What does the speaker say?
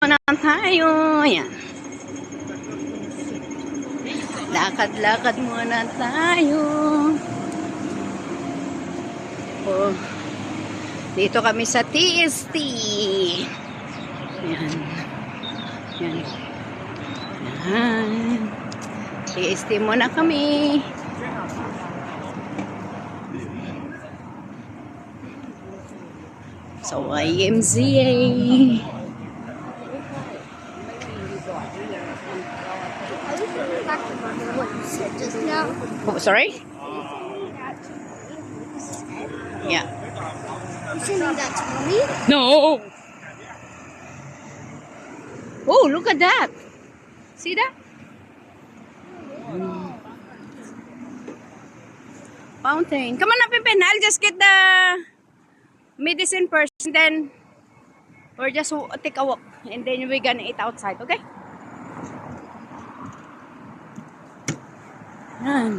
na tayo. Yan. Lakad-lakad muna tayo. Oh. Dito kami sa TST. Yan. Yan. Yan. TST muna kami. So, YMCA. Oh, sorry? Yeah. You sending that to mommy? No! Oh, look at that! See that? Fountain. Come on, Pippin. I'll just get the medicine first, and then or just take a walk, and then we're gonna eat outside, okay? Yan.